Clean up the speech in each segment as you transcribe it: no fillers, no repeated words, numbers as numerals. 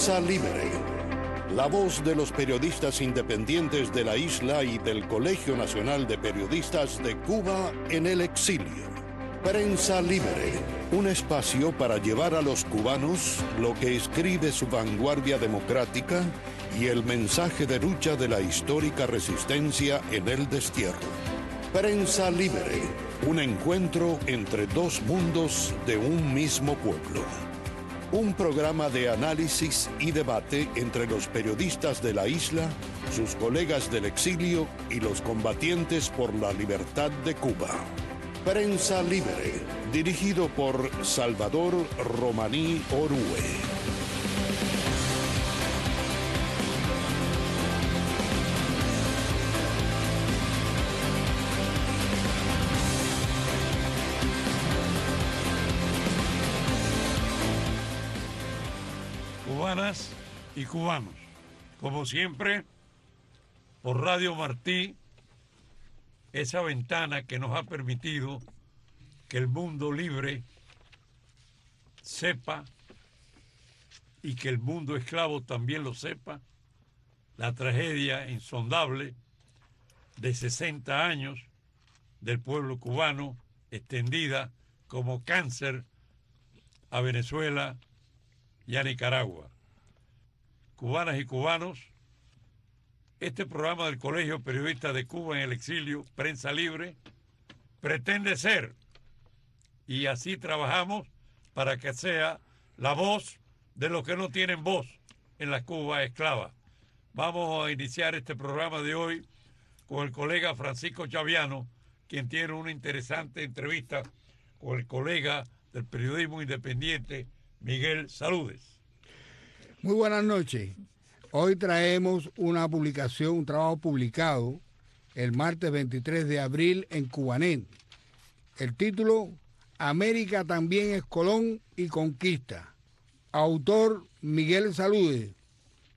Prensa Libre. La voz de los periodistas independientes de la isla y del Colegio Nacional de Periodistas de Cuba en el exilio. Prensa Libre, un espacio para llevar a los cubanos lo que escribe su vanguardia democrática y el mensaje de lucha de la histórica resistencia en el destierro. Prensa Libre, un encuentro entre dos mundos de un mismo pueblo. Un programa de análisis y debate entre los periodistas de la isla, sus colegas del exilio y los combatientes por la libertad de Cuba. Prensa Libre, dirigido por Salvador Romaní Orue. Cubanas y cubanos, como siempre, por Radio Martí, esa ventana que nos ha permitido que el mundo libre sepa y que el mundo esclavo también lo sepa, la tragedia insondable de 60 años del pueblo cubano, extendida como cáncer a Venezuela y a Nicaragua. Cubanas y cubanos, este programa del Colegio Periodistas de Cuba en el Exilio, Prensa Libre, pretende ser, y así trabajamos para que sea la voz de los que no tienen voz en la Cuba esclava. Vamos a iniciar este programa de hoy con el colega Francisco Chaviano, quien tiene una interesante entrevista con el colega del periodismo independiente, Miguel Salúdez. Muy buenas noches. Hoy traemos una publicación, un trabajo publicado el martes 23 de abril en Cubanet. El título, América también es Colón y Conquista. Autor Miguel Salúdez,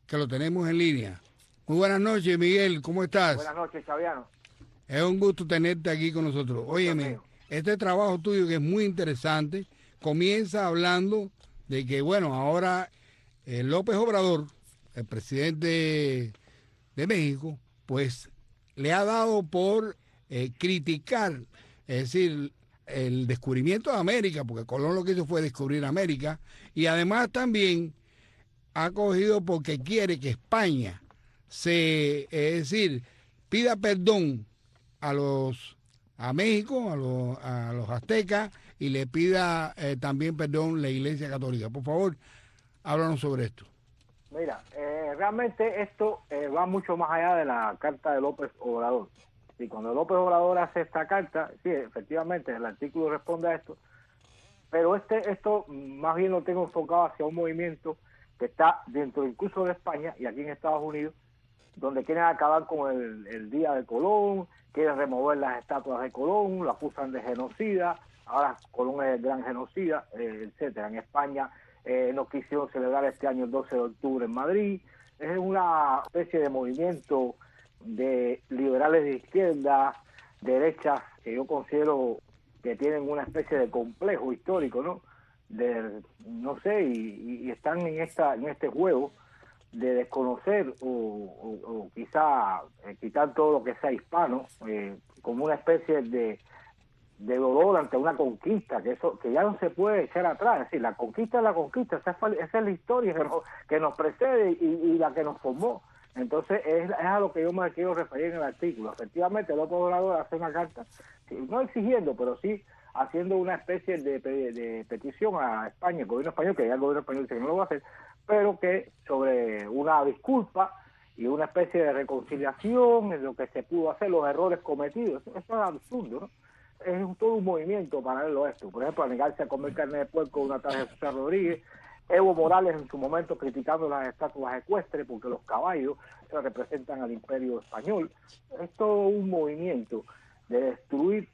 que lo tenemos en línea. Muy buenas noches, Miguel, ¿cómo estás? Buenas noches, Chaviano. Es un gusto tenerte aquí con nosotros. Óyeme, este trabajo tuyo que es muy interesante, comienza hablando de que, bueno, ahora López Obrador, el presidente de México, pues le ha dado por criticar, es decir, el descubrimiento de América, porque Colón lo que hizo fue descubrir América, y además también ha cogido porque quiere que España es decir, pida perdón a México, a los aztecas, y le pida también perdón la Iglesia Católica. Por favor, háblanos sobre esto. Mira, realmente esto va mucho más allá de la carta de López Obrador. Y cuando López Obrador hace esta carta, sí, efectivamente, el artículo responde a esto, pero esto más bien lo tengo enfocado hacia un movimiento que está dentro incluso de España y aquí en Estados Unidos, donde quieren acabar con el Día de Colón, quieren remover las estatuas de Colón, lo acusan de genocida, ahora Colón es el gran genocida, etcétera. En España no quisieron celebrar este año el 12 de octubre en Madrid. Es una especie de movimiento de liberales de izquierda, derechas, que yo considero que tienen una especie de complejo histórico, ¿no? No sé, y están en este juego de desconocer o quizá quitar todo lo que sea hispano, como una especie de dolor ante una conquista, que ya no se puede echar atrás. Es decir, la conquista es la conquista, esa es la historia que nos precede y la que nos formó. Entonces es a lo que yo me quiero referir en el artículo. Efectivamente, López Obrador hace una carta, no exigiendo, pero sí haciendo una especie de petición a España, el gobierno español, que ya el gobierno español dice que no lo va a hacer, pero que sobre una disculpa y una especie de reconciliación en lo que se pudo hacer, los errores cometidos. Eso es absurdo, ¿no? Es todo un movimiento paralelo a esto. Por ejemplo, a negarse a comer carne de puerco una tarde de José Rodríguez, Evo Morales en su momento criticando las estatuas ecuestres porque los caballos representan al imperio español. Es todo un movimiento de destruir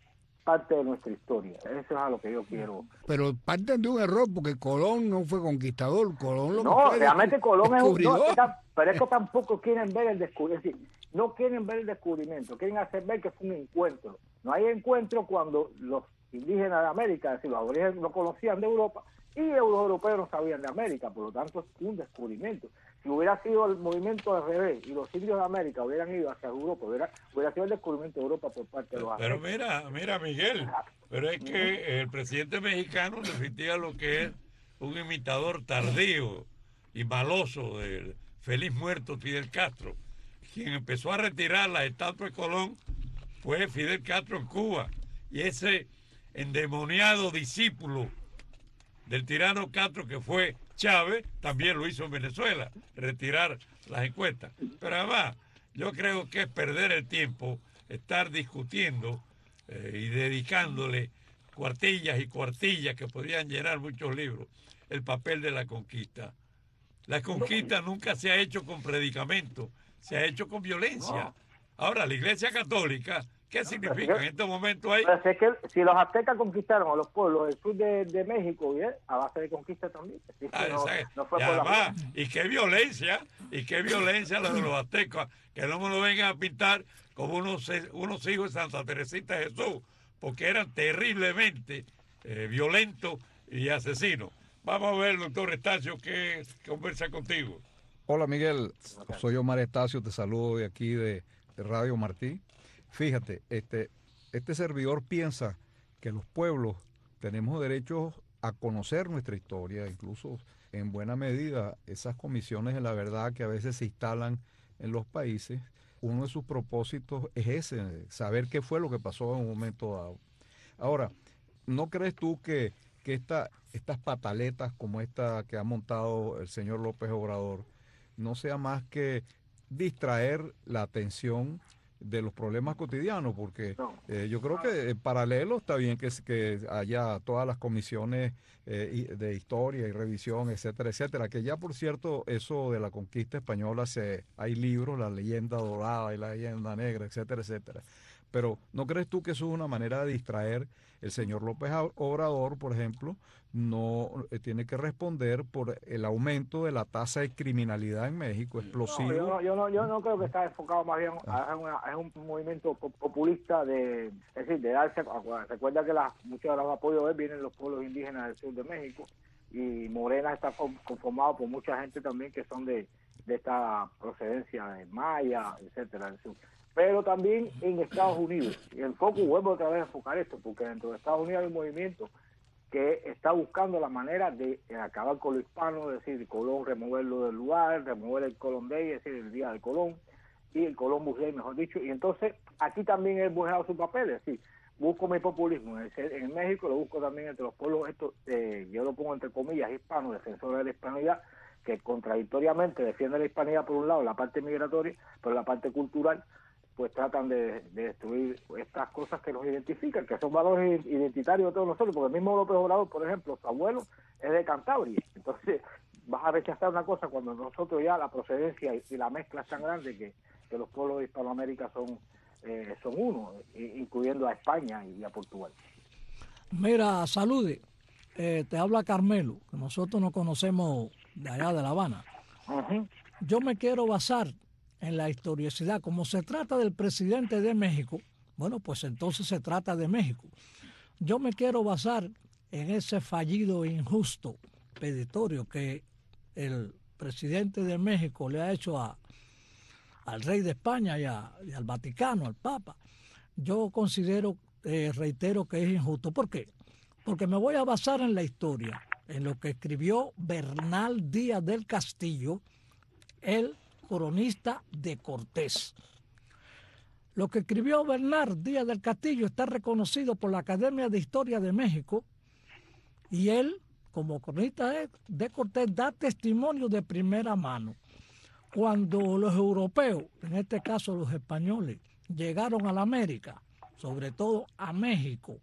parte de nuestra historia. Eso es a lo que yo quiero. Pero parten de un error, porque Colón no fue conquistador. Colón lo no, que realmente Colón es un... pero es que no. tampoco quieren ver el descubrimiento. Es decir, no quieren ver el descubrimiento, quieren hacer ver que fue un encuentro. No hay encuentro cuando los indígenas de América, es decir, los aborígenes no conocían de Europa, y los europeos no sabían de América, por lo tanto es un descubrimiento. Si hubiera sido el movimiento al revés y los indios de América hubieran ido hacia Europa, hubiera sido el descubrimiento de Europa por parte de los Pero aztecas. mira, Miguel, pero es que el presidente mexicano definitiva lo que es un imitador tardío y maloso del feliz muerto Fidel Castro. Quien empezó a retirar la estatua de Colón fue Fidel Castro en Cuba. Y ese endemoniado discípulo del tirano Castro que fue Chávez, también lo hizo en Venezuela, retirar las encuestas. Pero además, yo creo que es perder el tiempo estar discutiendo y dedicándole cuartillas y cuartillas que podrían llenar muchos libros, el papel de la conquista. La conquista nunca se ha hecho con predicamentos, se ha hecho con violencia. Ahora, la Iglesia Católica, ¿qué significa? En este momento hay... Pero es que si los aztecas conquistaron a los pueblos del sur de México, ¿bien? A base de conquista también. Así que no fue y por además, y qué violencia la de los aztecas, que no me lo vengan a pintar como unos hijos de Santa Teresita de Jesús, porque eran terriblemente violentos y asesinos. Vamos a ver, doctor Estacio, qué conversa contigo. Hola Miguel, soy Omar Estacio, te saludo de aquí de Radio Martí. Fíjate, este servidor piensa que los pueblos tenemos derecho a conocer nuestra historia, incluso en buena medida esas comisiones de la verdad que a veces se instalan en los países, uno de sus propósitos es ese, saber qué fue lo que pasó en un momento dado. Ahora, ¿no crees tú que estas pataletas como esta que ha montado el señor López Obrador no sea más que distraer la atención de los problemas cotidianos? Porque yo creo que en paralelo está bien que haya todas las comisiones de historia y revisión, etcétera, etcétera, que ya por cierto eso de la conquista española hay libros, la leyenda dorada y la leyenda negra, etcétera, etcétera. Pero ¿no crees tú que eso es una manera de distraer? El señor López Obrador, por ejemplo, no tiene que responder por el aumento de la tasa de criminalidad en México, explosivo. No, yo no creo que está enfocado más bien es un movimiento populista es decir, de darse. Recuerda que muchos de los apoyos de él vienen los pueblos indígenas del sur de México, y Morena está conformado por mucha gente también que son de esta procedencia de maya, etcétera, del sur. Pero también en Estados Unidos, y el foco, vuelvo otra vez a enfocar esto, porque dentro de Estados Unidos hay un movimiento que está buscando la manera de acabar con lo hispano, es decir, Colón, removerlo del lugar, remover el Colón Day, es decir, el día del Colón, y el Columbus Day, mejor dicho. Y entonces aquí también él busca su papel, es decir, busco mi populismo en México, lo busco también entre los pueblos estos, yo lo pongo entre comillas, hispanos, defensores de la hispanidad, que contradictoriamente defienden la hispanidad por un lado, la parte migratoria, pero la parte cultural pues tratan de destruir estas cosas que nos identifican, que son valores identitarios de todos nosotros, porque el mismo López Obrador, por ejemplo, su abuelo es de Cantabria. Entonces vas a rechazar una cosa cuando nosotros ya la procedencia y la mezcla es tan grande que los pueblos de Hispanoamérica son uno, incluyendo a España y a Portugal. Mira, salude, te habla Carmelo, que nosotros nos conocemos de allá de La Habana. Uh-huh. Yo me quiero basar en la historicidad. Como se trata del presidente de México, bueno, pues entonces se trata de México. Yo me quiero basar en ese fallido e injusto peditorio que el presidente de México le ha hecho al rey de España y al Vaticano, al Papa. Yo considero, reitero que es injusto. ¿Por qué? Porque me voy a basar en la historia, en lo que escribió Bernal Díaz del Castillo, el cronista de Cortés. Lo que escribió Bernal Díaz del Castillo está reconocido por la Academia de Historia de México, y él, como cronista de Cortés, da testimonio de primera mano. Cuando los europeos, en este caso los españoles, llegaron a la América, sobre todo a México,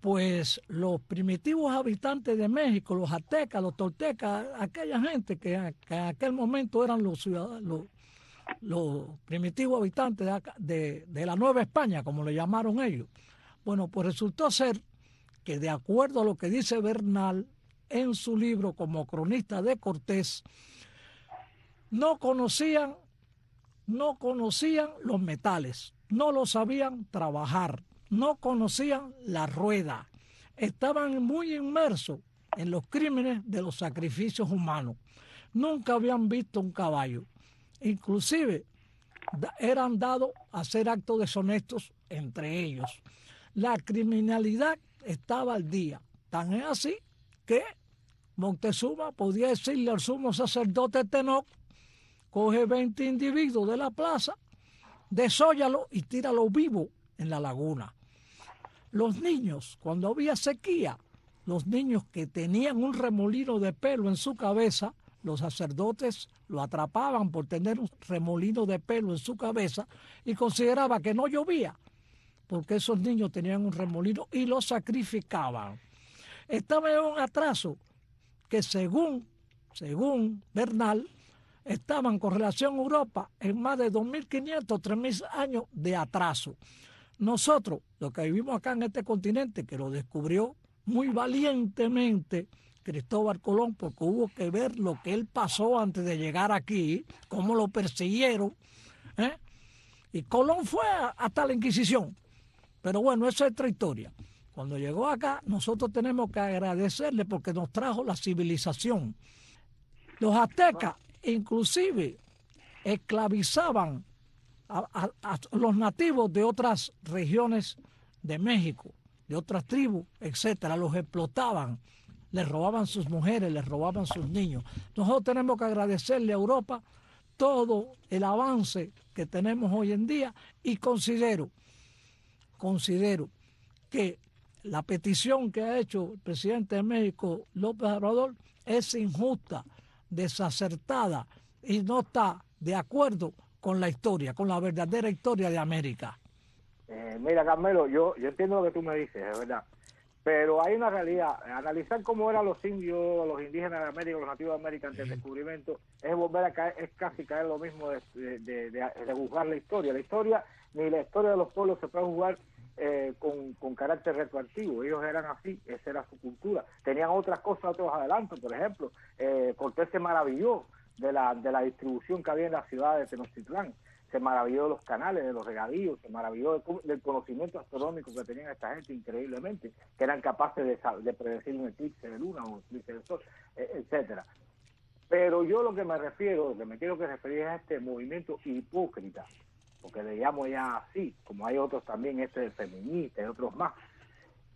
pues los primitivos habitantes de México, los aztecas, los toltecas, aquella gente que en aquel momento eran los ciudadanos, los primitivos habitantes de la Nueva España, como le llamaron ellos. Bueno, pues resultó ser que, de acuerdo a lo que dice Bernal en su libro como cronista de Cortés, no conocían los metales, no lo sabían trabajar, no conocían la rueda, estaban muy inmersos en los crímenes de los sacrificios humanos. Nunca habían visto un caballo. Inclusive eran dados a hacer actos deshonestos entre ellos. La criminalidad estaba al día. Tan es así que Moctezuma podía decirle al sumo sacerdote Tenoch: coge 20 individuos de la plaza, desóllalo y tíralo vivo en la laguna. Los niños, cuando había sequía, los niños que tenían un remolino de pelo en su cabeza, los sacerdotes lo atrapaban por tener un remolino de pelo en su cabeza y consideraba que no llovía, porque esos niños tenían un remolino, y los sacrificaban. Estaba en un atraso que según Bernal, estaban con relación a Europa en más de 2.500, 3.000 años de atraso. Nosotros, los que vivimos acá en este continente, que lo descubrió muy valientemente Cristóbal Colón, porque hubo que ver lo que él pasó antes de llegar aquí, cómo lo persiguieron, y Colón fue hasta la Inquisición. Pero bueno, esa es otra historia. Cuando llegó acá, nosotros tenemos que agradecerle porque nos trajo la civilización. Los aztecas inclusive esclavizaban a los nativos de otras regiones de México, de otras tribus, etcétera. Los explotaban, les robaban sus mujeres, les robaban sus niños. Nosotros tenemos que agradecerle a Europa todo el avance que tenemos hoy en día, y considero que la petición que ha hecho el presidente de México, López Obrador, es injusta, desacertada y no está de acuerdo con la historia, con la verdadera historia de América. Mira, Carmelo, yo entiendo lo que tú me dices, es verdad, pero hay una realidad. Analizar cómo eran los indios, los indígenas de América, los nativos de América antes del descubrimiento, es volver a caer, es casi caer lo mismo de juzgar la historia. La historia, ni la historia de los pueblos se puede juzgar con carácter retroactivo. Ellos eran así, esa era su cultura. Tenían otras cosas, otros adelantos. Por ejemplo, Cortés se maravilló de la distribución que había en la ciudad de Tenochtitlán, se maravilló de los canales, de los regadíos, se maravilló del conocimiento astronómico que tenían esta gente, increíblemente, que eran capaces de predecir un eclipse de luna o un eclipse del sol, etcétera. Pero yo lo que me quiero referir es a este movimiento hipócrita, porque le llamo ya así, como hay otros también, de feminista y otros más,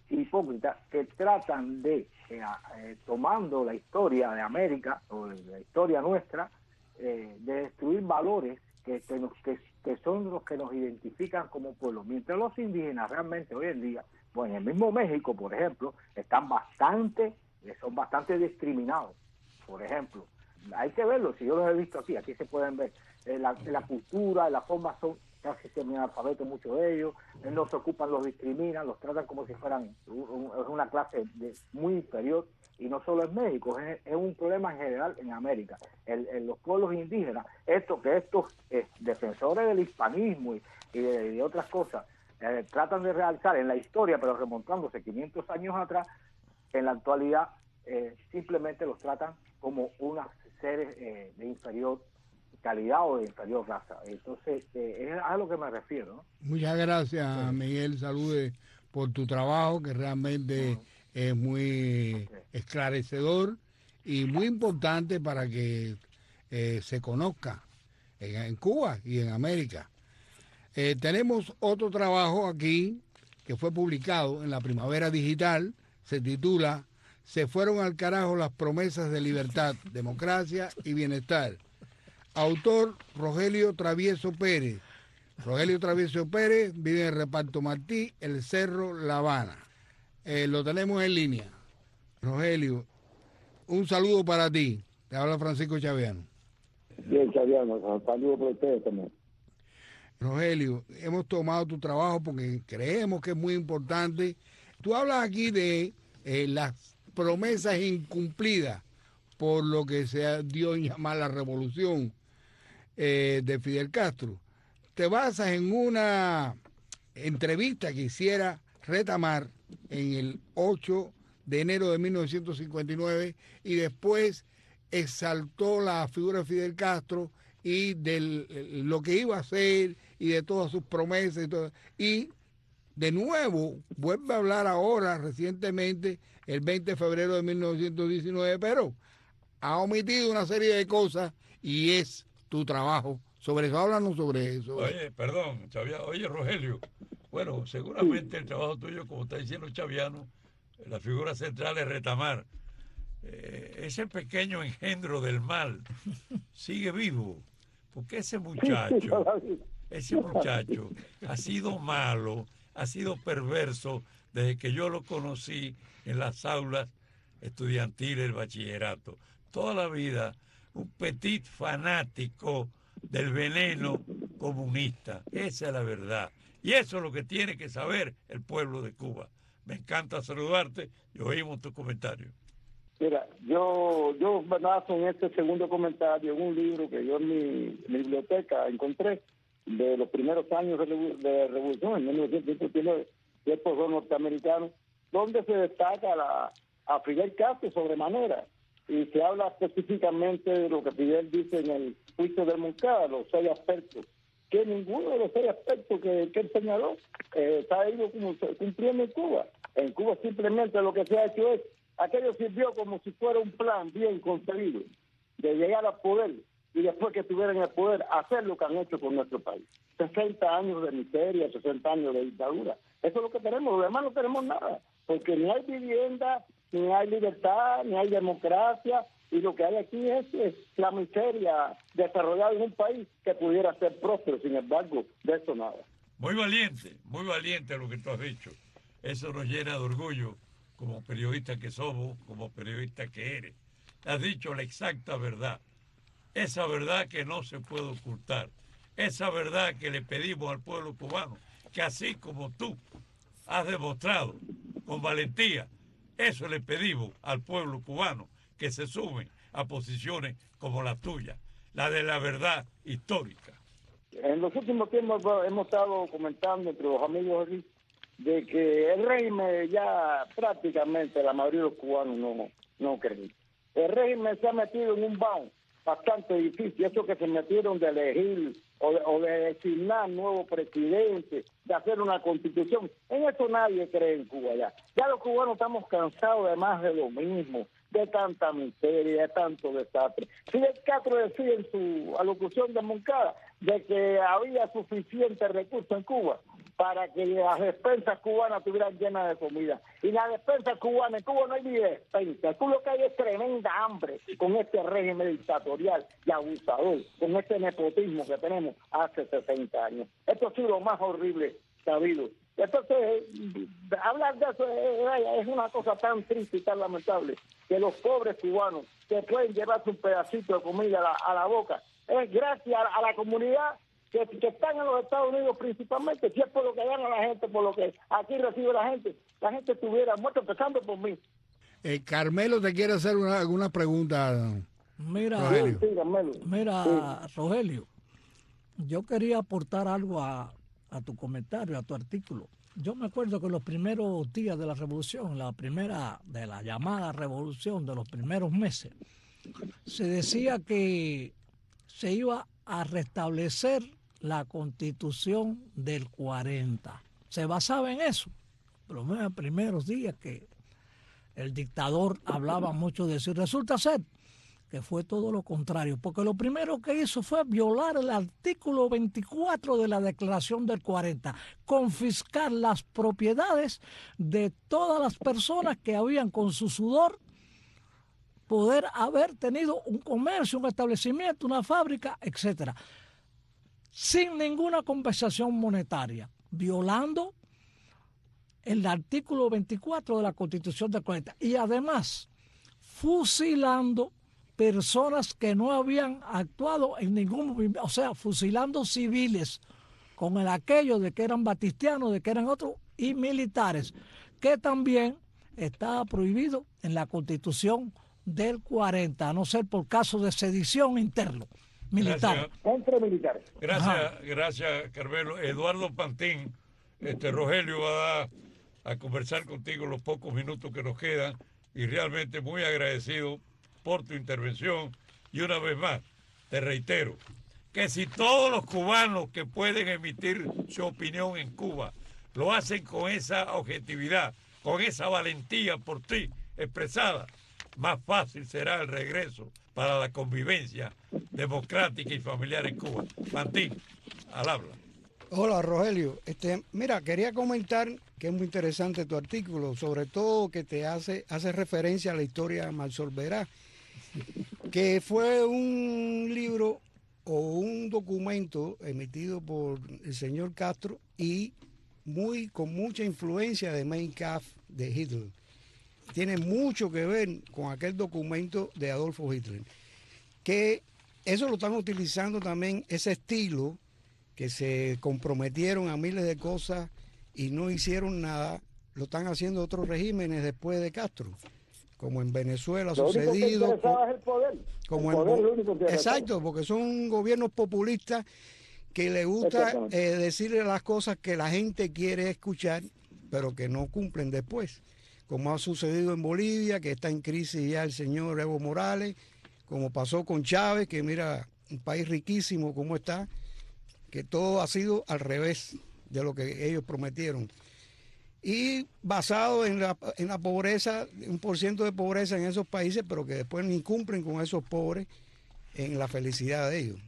hipócritas, que tratan de, tomando la historia de América, o la historia nuestra, de destruir valores que son los que nos identifican como pueblo. Mientras los indígenas realmente hoy en día, pues en el mismo México, por ejemplo, son bastante discriminados. Por ejemplo, hay que verlo, si yo los he visto aquí se pueden ver, la cultura, la forma, son casi semianalfabetos muchos de ellos, no se ocupan, los discriminan, los tratan como si fueran una clase muy inferior, y no solo en México, es un problema en general en América. En los pueblos indígenas, estos defensores del hispanismo y de otras cosas, tratan de realzar en la historia, pero remontándose 500 años atrás, en la actualidad simplemente los tratan como unos seres de inferior calidad o de inferior raza. Entonces, es a lo que me refiero, ¿no? Muchas gracias, Miguel. Salude por tu trabajo, que realmente es muy esclarecedor y muy importante para que se conozca en Cuba y en América. Tenemos otro trabajo aquí que fue publicado en la Primavera Digital, se titula "Se fueron al carajo las promesas de libertad, democracia y bienestar". Autor Rogelio Travieso Pérez. Rogelio Travieso Pérez vive en el Reparto Martí, El Cerro, La Habana. Lo tenemos en línea. Rogelio, un saludo para ti. Te habla Francisco Chaviano. Bien, Chaviano, saludo por ustedes también. Rogelio, hemos tomado tu trabajo porque creemos que es muy importante. Tú hablas aquí de las promesas incumplidas por lo que se dio en llamar la revolución de Fidel Castro. Te basas en una entrevista que hiciera Retamar en el 8 de enero de 1959 y después exaltó la figura de Fidel Castro y de lo que iba a hacer y de todas sus promesas y de nuevo vuelve a hablar ahora recientemente, el 20 de febrero de 1919, pero ha omitido una serie de cosas y es tu trabajo. Sobre eso, háblanos sobre eso. Oye, perdón, Chaviano. Oye, Rogelio, bueno, seguramente el trabajo tuyo, como está diciendo Chaviano, la figura central es Retamar. Ese pequeño engendro del mal sigue vivo, porque ese muchacho ha sido malo, ha sido perverso desde que yo lo conocí en las aulas estudiantiles del bachillerato. Toda la vida un petit fanático del veneno comunista. Esa es la verdad. Y eso es lo que tiene que saber el pueblo de Cuba. Me encanta saludarte y oímos tu comentario. Mira, yo baso en este segundo comentario en un libro que yo en mi biblioteca encontré de los primeros años de revolución, en 1959, del profesor norteamericano, donde se destaca a Fidel Castro sobremanera, y se habla específicamente de lo que Fidel dice en el juicio de Moncada, los 6 aspectos, que ninguno de los 6 aspectos que él señaló está ido cumpliendo en Cuba. En Cuba simplemente lo que se ha hecho es, aquello sirvió como si fuera un plan bien concebido de llegar al poder y después que estuvieran en el poder hacer lo que han hecho con nuestro país. 60 años de miseria, 60 años de dictadura. Eso es lo que tenemos, los demás no tenemos nada, porque ni hay vivienda, ni hay libertad, ni hay democracia, y lo que hay aquí es la miseria desarrollada en un país que pudiera ser próspero. Sin embargo, de eso nada. Muy valiente lo que tú has dicho. Eso nos llena de orgullo como periodistas que somos, como periodistas que eres. Has dicho la exacta verdad, esa verdad que no se puede ocultar, esa verdad que le pedimos al pueblo cubano, que así como tú has demostrado con valentía, eso le pedimos al pueblo cubano, que se sumen a posiciones como la tuya, la de la verdad histórica. En los últimos tiempos hemos estado comentando entre los amigos aquí de que el régimen ya prácticamente la mayoría de los cubanos no creen. El régimen se ha metido en un baúl bastante difícil, eso que se metieron de elegir o de designar nuevo presidente, de hacer una constitución. En eso nadie cree en Cuba ya. Ya los cubanos estamos cansados de más de lo mismo, de tanta miseria, de tanto desastre. Fidel Castro decía en su alocución de Moncada de que había suficiente recursos en Cuba para que las despensas cubanas estuvieran llenas de comida. Y las despensas cubanas, en Cuba no hay ni despensa. En Cuba lo que hay es tremenda hambre con este régimen dictatorial y abusador, con este nepotismo que tenemos hace 60 años. Esto ha sido lo más horrible sabido. Entonces, hablar de eso es una cosa tan triste y tan lamentable, que los pobres cubanos que pueden llevarse un pedacito de comida a la boca, es gracias a la comunidad que están en los Estados Unidos principalmente. Si es por lo que gana la gente, por lo que aquí recibe la gente estuviera muerta, empezando por mí. Carmelo te quiere hacer alguna pregunta. Mira, Rogelio. Sí, Carmelo. Mira, Rogelio, yo quería aportar algo a tu comentario, a tu artículo. Yo me acuerdo que los primeros días de la revolución, de la llamada revolución, de los primeros meses, se decía que se iba a restablecer la Constitución del 40. Se basaba en eso. Los primeros días que el dictador hablaba mucho de eso. Y resulta ser que fue todo lo contrario, porque lo primero que hizo fue violar el artículo 24 de la Declaración del 40, confiscar las propiedades de todas las personas que habían con su sudor poder haber tenido un comercio, un establecimiento, una fábrica, etcétera, sin ninguna compensación monetaria, violando el artículo 24 de la Constitución del 40 y además fusilando personas que no habían actuado en ningún movimiento, o sea, fusilando civiles con el aquello de que eran batistianos, de que eran otros, y militares, que también estaba prohibido en la Constitución del 40, a no ser por caso de sedición interno militar. Entre militares. Gracias, Carmelo. Eduardo Pantín, Rogelio va a conversar contigo los pocos minutos que nos quedan y realmente muy agradecido por tu intervención. Y una vez más, te reitero que si todos los cubanos que pueden emitir su opinión en Cuba lo hacen con esa objetividad, con esa valentía por ti expresada, más fácil será el regreso para la convivencia democrática y familiar en Cuba. Martín, al habla. Hola, Rogelio. Mira, quería comentar que es muy interesante tu artículo, sobre todo que te hace referencia a la historia de Marisol Verá, que fue un libro o un documento emitido por el señor Castro y con mucha influencia de Mein Kampf de Hitler. Tiene mucho que ver con aquel documento de Adolfo Hitler, que eso lo están utilizando también, ese estilo, que se comprometieron a miles de cosas y no hicieron nada, lo están haciendo otros regímenes después de Castro, como en Venezuela ha sucedido. Lo único que interesaba es el poder. Exacto, porque son gobiernos populistas que le gusta decirle las cosas que la gente quiere escuchar, pero que no cumplen después, como ha sucedido en Bolivia, que está en crisis ya el señor Evo Morales, como pasó con Chávez, que mira, un país riquísimo como está, que todo ha sido al revés de lo que ellos prometieron. Y basado en la pobreza, 1% de pobreza en esos países, pero que después ni cumplen con esos pobres en la felicidad de ellos.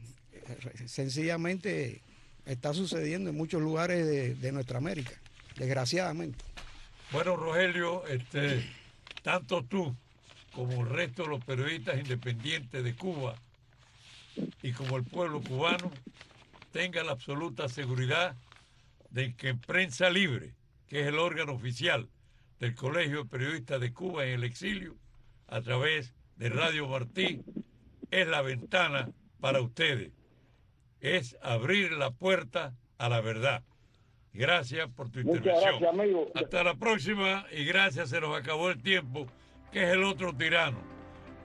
Sencillamente está sucediendo en muchos lugares de nuestra América, desgraciadamente. Bueno, Rogelio, tanto tú como el resto de los periodistas independientes de Cuba y como el pueblo cubano tenga la absoluta seguridad de que en Prensa Libre, que es el órgano oficial del Colegio de Periodistas de Cuba en el exilio, a través de Radio Martí, es la ventana para ustedes. Es abrir la puerta a la verdad. Gracias por tu intervención. Muchas gracias, amigo. Hasta la próxima y gracias, se nos acabó el tiempo, que es el otro tirano.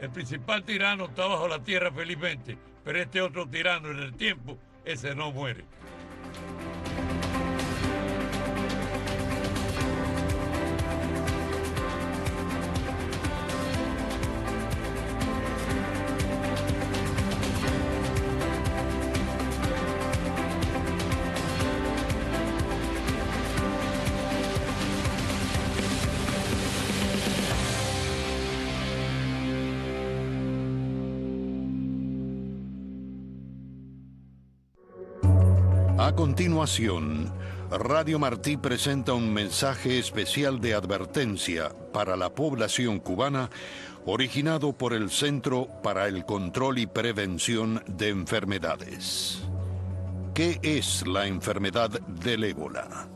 El principal tirano está bajo la tierra felizmente, pero este otro tirano en el tiempo, ese no muere. A continuación, Radio Martí presenta un mensaje especial de advertencia para la población cubana originado por el Centro para el Control y Prevención de Enfermedades. ¿Qué es la enfermedad del ébola?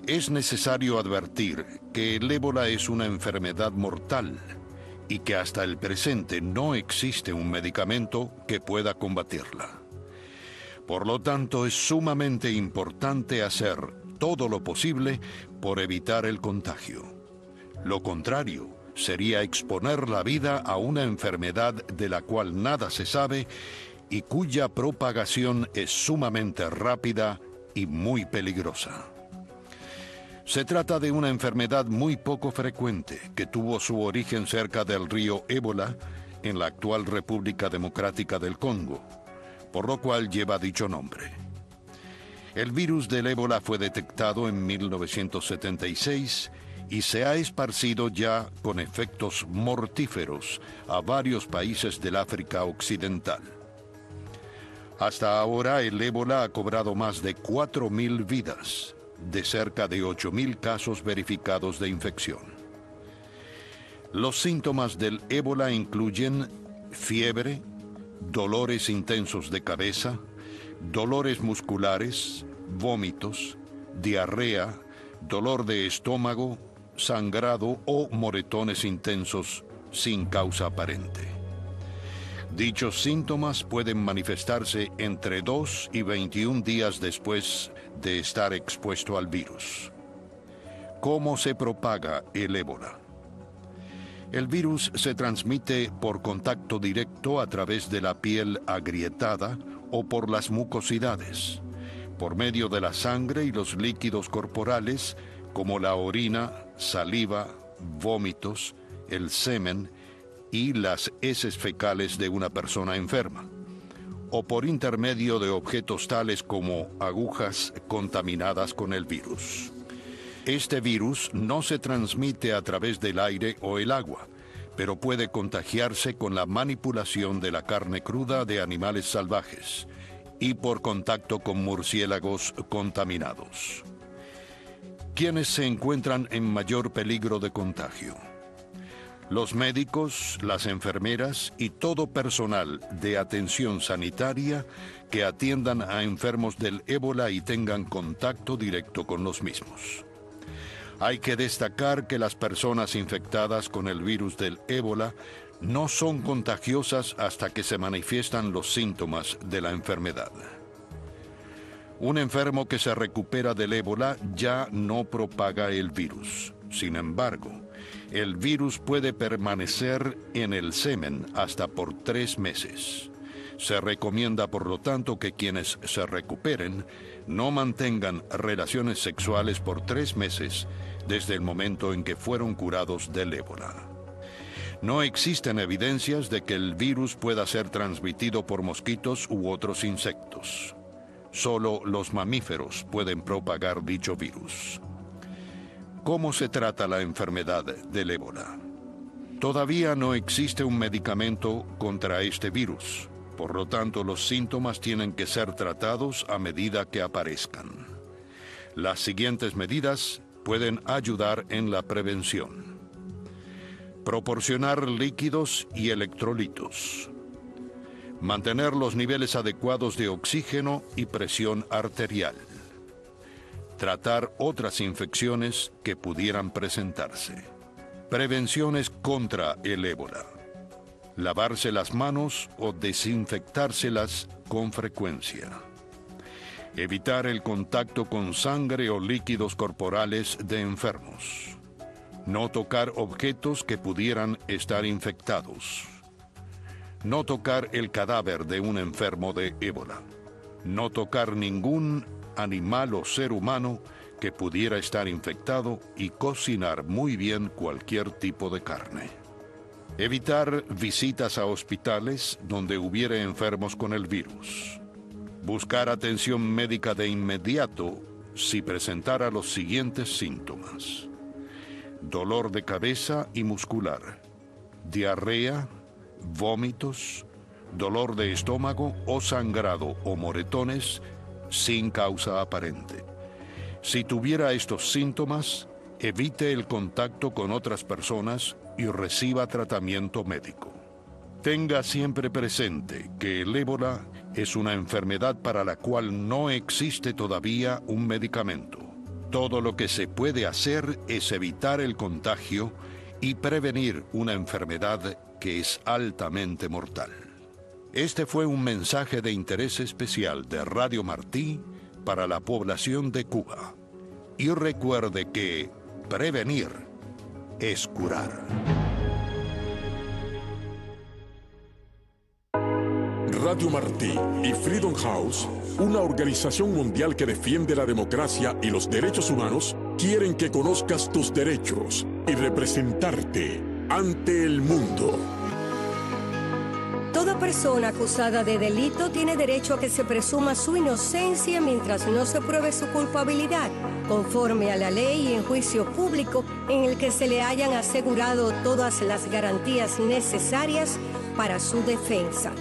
Es necesario advertir que el ébola es una enfermedad mortal y que hasta el presente no existe un medicamento que pueda combatirla. Por lo tanto, es sumamente importante hacer todo lo posible por evitar el contagio. Lo contrario sería exponer la vida a una enfermedad de la cual nada se sabe y cuya propagación es sumamente rápida y muy peligrosa. Se trata de una enfermedad muy poco frecuente que tuvo su origen cerca del río Ébola, en la actual República Democrática del Congo, por lo cual lleva dicho nombre. El virus del ébola fue detectado en 1976 y se ha esparcido ya con efectos mortíferos a varios países del África Occidental. Hasta ahora el ébola ha cobrado más de 4.000 vidas, de cerca de 8.000 casos verificados de infección. Los síntomas del ébola incluyen fiebre, dolores intensos de cabeza, dolores musculares, vómitos, diarrea, dolor de estómago, sangrado o moretones intensos sin causa aparente. Dichos síntomas pueden manifestarse entre 2 y 21 días después de estar expuesto al virus. ¿Cómo se propaga el ébola? El virus se transmite por contacto directo a través de la piel agrietada o por las mucosidades, por medio de la sangre y los líquidos corporales como la orina, saliva, vómitos, el semen y las heces fecales de una persona enferma, o por intermedio de objetos tales como agujas contaminadas con el virus. Este virus no se transmite a través del aire o el agua, pero puede contagiarse con la manipulación de la carne cruda de animales salvajes y por contacto con murciélagos contaminados. ¿Quiénes se encuentran en mayor peligro de contagio? Los médicos, las enfermeras y todo personal de atención sanitaria que atiendan a enfermos del ébola y tengan contacto directo con los mismos. Hay que destacar que las personas infectadas con el virus del ébola no son contagiosas hasta que se manifiestan los síntomas de la enfermedad. Un enfermo que se recupera del ébola ya no propaga el virus. Sin embargo, el virus puede permanecer en el semen hasta por 3 meses. Se recomienda, por lo tanto, que quienes se recuperen no mantengan relaciones sexuales por 3 meses desde el momento en que fueron curados del ébola. No existen evidencias de que el virus pueda ser transmitido por mosquitos u otros insectos. Solo los mamíferos pueden propagar dicho virus. ¿Cómo se trata la enfermedad del ébola? Todavía no existe un medicamento contra este virus. Por lo tanto, los síntomas tienen que ser tratados a medida que aparezcan. Las siguientes medidas pueden ayudar en la prevención. Proporcionar líquidos y electrolitos. Mantener los niveles adecuados de oxígeno y presión arterial. Tratar otras infecciones que pudieran presentarse. Prevenciones contra el ébola. Lavarse las manos o desinfectárselas con frecuencia. Evitar el contacto con sangre o líquidos corporales de enfermos. No tocar objetos que pudieran estar infectados. No tocar el cadáver de un enfermo de ébola. No tocar ningún animal o ser humano que pudiera estar infectado y cocinar muy bien cualquier tipo de carne. Evitar visitas a hospitales donde hubiere enfermos con el virus. Buscar atención médica de inmediato si presentara los siguientes síntomas: dolor de cabeza y muscular, diarrea, vómitos, dolor de estómago o sangrado o moretones sin causa aparente. Si tuviera estos síntomas, evite el contacto con otras personas y reciba tratamiento médico. Tenga siempre presente que el ébola es una enfermedad para la cual no existe todavía un medicamento. Todo lo que se puede hacer es evitar el contagio y prevenir una enfermedad que es altamente mortal. Este fue un mensaje de interés especial de Radio Martí para la población de Cuba. Y recuerde que prevenir es curar. Radio Martí y Freedom House, una organización mundial que defiende la democracia y los derechos humanos, quieren que conozcas tus derechos y representarte ante el mundo. Toda persona acusada de delito tiene derecho a que se presuma su inocencia mientras no se pruebe su culpabilidad, conforme a la ley y en juicio público en el que se le hayan asegurado todas las garantías necesarias para su defensa.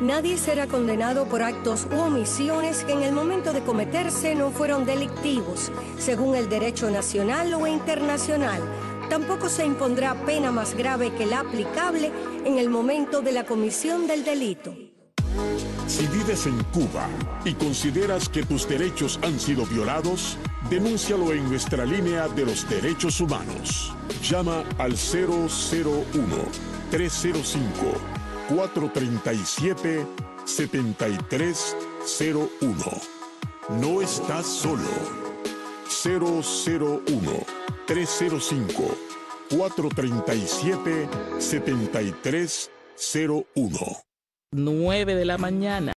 Nadie será condenado por actos u omisiones que en el momento de cometerse no fueron delictivos, según el derecho nacional o internacional. Tampoco se impondrá pena más grave que la aplicable en el momento de la comisión del delito. Si vives en Cuba y consideras que tus derechos han sido violados, denúncialo en nuestra línea de los derechos humanos. Llama al 001-305-437-7301. No estás solo. 001-305-437-7301. 9 de la mañana.